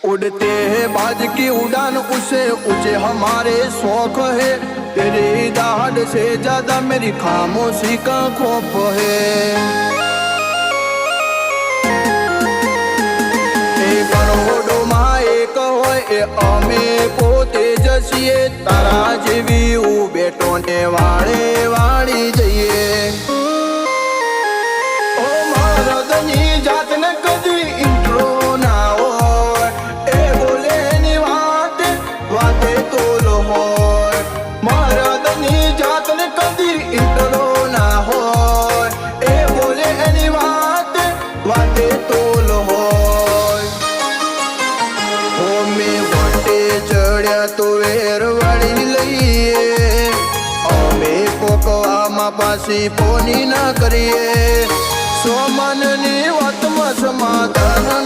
उड़ते हैं बाज की उड़ान उसे ऊंचे हमारे शौक है। तेरी दाढ़ से ज्यादा मेरी खामोशी का खौफ है। करोड़ों માં એક હોય એ અમે પોતે જ છીએ। તારા જેવી બેટો ને વાળે વાળી જઈએ। ઓ મરદની જાતને કદી ઇન્ટ્રો ના હોય, એ બોલે એની વાતે વાતે તોલ હોય। મરદની જાતને કદી ઇન્ટ્રો ના હોય, એ બોલે એની વાતે વાતે તોલ હોય। તો વેર વાળી લઈએ અમે પોકવામાં પાછી પોની ના કરીએ। સોમનની વાતમાં સમાધાન